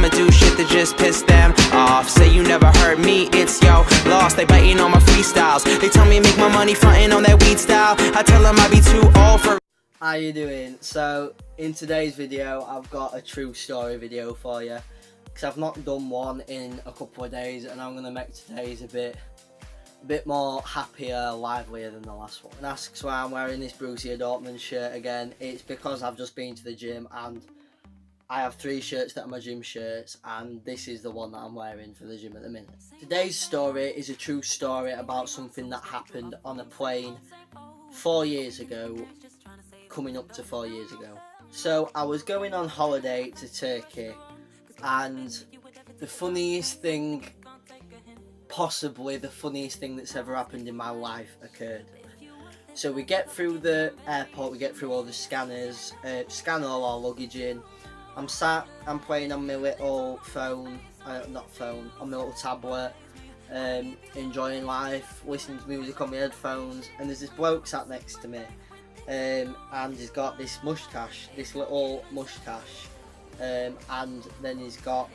I'ma do shit to just piss them off. Say you never heard me, it's yo loss. They biting on my freestyles. They tell me make my money frontin' on that weed style. I tell them I be too old for. How you doing? So in today's video I've got a true story video for you, because I've not done one in a couple of days, and I'm going to make today's a bit more happier, livelier than the last one. And asks why I'm wearing this Borussia Dortmund shirt again. It's because I've just been to the gym and I have 3 shirts that are my gym shirts, and this is the one that I'm wearing for the gym at the minute. Today's story is a true story about something that happened on a plane 4 years ago, coming up to 4 years ago. So I was going on holiday to Turkey, and the funniest thing, possibly the funniest thing that's ever happened in my life occurred. So we get through the airport, we get through all the scanners, scan all our luggage in. I'm playing on my little phone, on my little tablet, enjoying life, listening to music on my headphones, and there's this bloke sat next to me, and he's got this mustache, this little mustache, and then he's got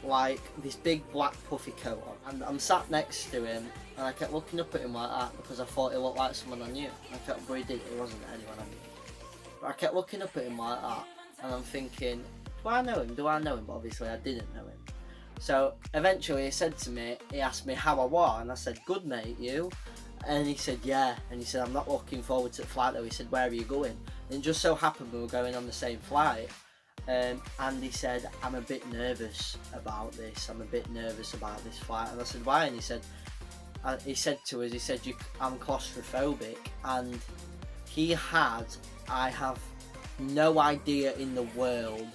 like this big black puffy coat on, and I'm sat next to him, and I kept looking up at him like that because I thought he looked like someone I knew. But he wasn't anyone I knew. But I kept looking up at him like that, and I'm thinking, do I know him? But obviously I didn't know him. So eventually he said to me, he asked me how I was, and I said, good mate, you? And he said, yeah. And he said, I'm not looking forward to the flight though. He said, where are you going? And it just so happened we were going on the same flight. And he said, I'm a bit nervous about this. I'm a bit nervous about this flight. And I said, why? And he said to us, I'm claustrophobic. And I have no idea in the world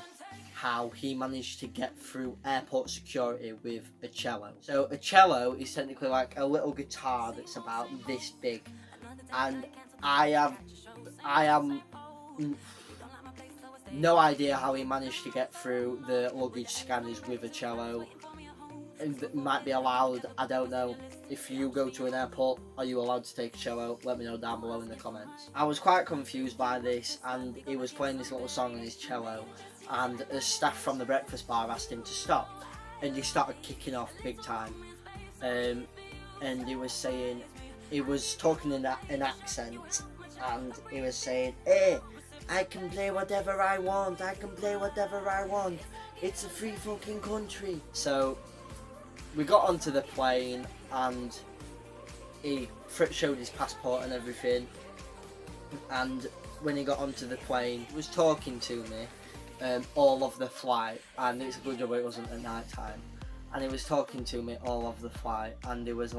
how he managed to get through airport security with a cello. So a cello is technically like a little guitar that's about this big, and I am no idea how he managed to get through the luggage scanners with a cello. It might be allowed, I don't know. If you go to an airport, are you allowed to take a cello? Let me know down below in the comments. I was quite confused by this, and he was playing this little song on his cello, and the staff from the breakfast bar asked him to stop, and he started kicking off big time. And he was talking in an accent, and he was saying, hey, I can play whatever I want, it's a free fucking country. So we got onto the plane, and he showed his passport and everything, and when he got onto the plane he was talking to me all of the flight, and it's a good job it wasn't at night time, and he was talking to me all of the flight, and he was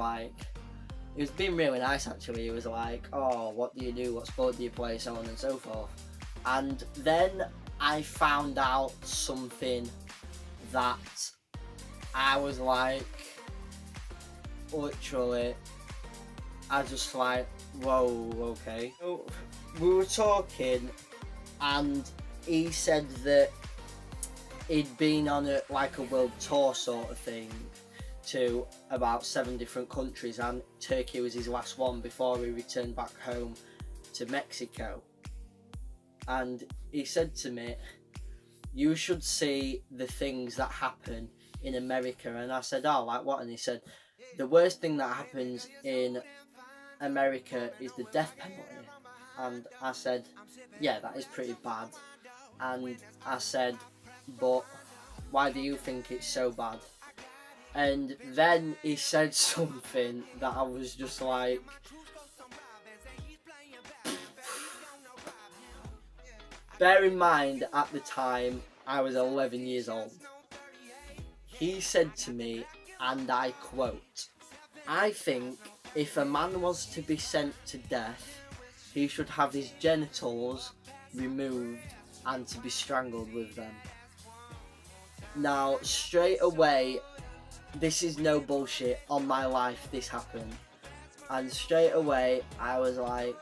being really nice actually. He was like, oh, what do you do, what sport do you play, so on and so forth. And then I found out something that I was like, literally, I just like, whoa, okay. So we were talking, and he said that he'd been on a world tour sort of thing to about 7 different countries, and Turkey was his last one before he returned back home to Mexico. And he said to me, you should see the things that happen in America. And I said, oh, like what? And he said, the worst thing that happens in America is the death penalty. And I said, yeah, that is pretty bad. And I said, but why do you think it's so bad? And then he said something that I was just like, bear in mind, at the time, I was 11 years old. He said to me, and I quote, I think if a man was to be sent to death, he should have his genitals removed and to be strangled with them. Now, straight away, this is no bullshit, on my life this happened. And straight away, I was like,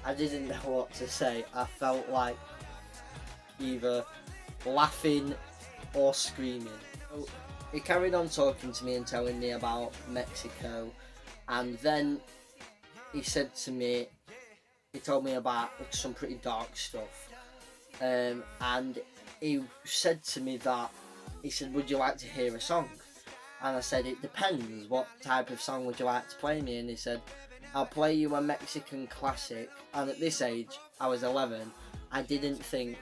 I didn't know what to say. I felt like either laughing or screaming. So he carried on talking to me and telling me about Mexico, and then he said to me, he told me about some pretty dark stuff, and he said to me that, he said, would you like to hear a song? And I said, it depends, what type of song would you like to play me? And he said, I'll play you a Mexican classic. And at this age, I was 11, I didn't think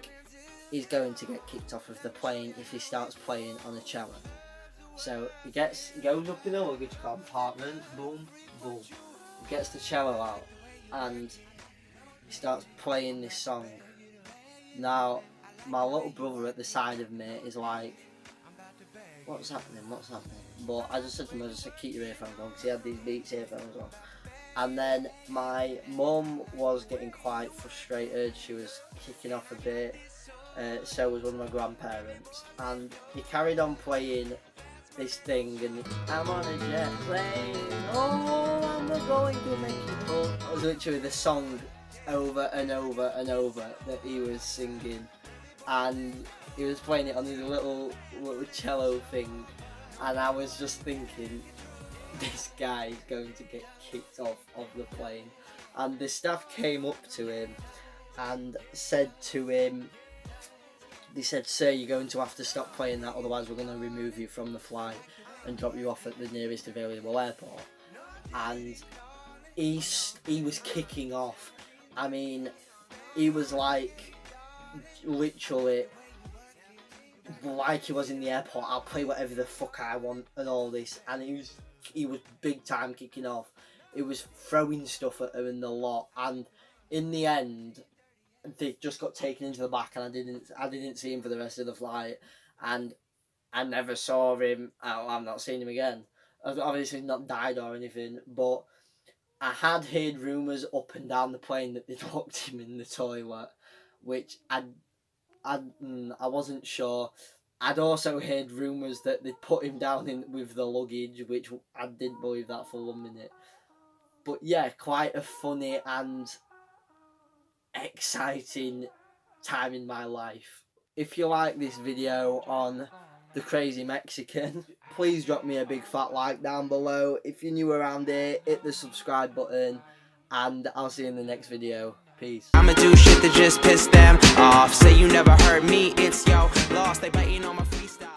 he's going to get kicked off of the plane if he starts playing on a cello. So he goes up in the luggage compartment, boom, boom. He gets the cello out and he starts playing this song. Now, my little brother at the side of me is like, what's happening? But I just said to him, keep your earphones on, because he had these Beats earphones on. And then my mum was getting quite frustrated, she was kicking off a bit, so was one of my grandparents. And he carried on playing this thing, and I'm on a jet plane, oh, I'm going to make it cool. It was literally the song over and over and over that he was singing, and he was playing it on his little cello thing, and I was just thinking, this guy is going to get kicked off of the plane. And the staff came up to him and said to him, they said, sir, you're going to have to stop playing that, otherwise we're going to remove you from the flight and drop you off at the nearest available airport. And he was kicking off. I mean, he was like, literally, like he was in the airport, I'll play whatever the fuck I want and all this. And he was big time kicking off. He was throwing stuff at her in the lot, and in the end, they just got taken into the back, and I didn't see him for the rest of the flight, and I never saw him. I've not seen him again. Obviously not died or anything, but I had heard rumours up and down the plane that they'd locked him in the toilet, which I wasn't sure. I'd also heard rumours that they'd put him down with the luggage, which I didn't believe that for 1 minute. But yeah, quite a funny and exciting time in my life. If you like this video on the crazy Mexican, please drop me a big fat like down below. If you're new around here, hit the subscribe button, and I'll see you in the next video. Peace. I'ma do shit to just piss them off. Say you never heard me, it's yo lost. They biting on my freestyle.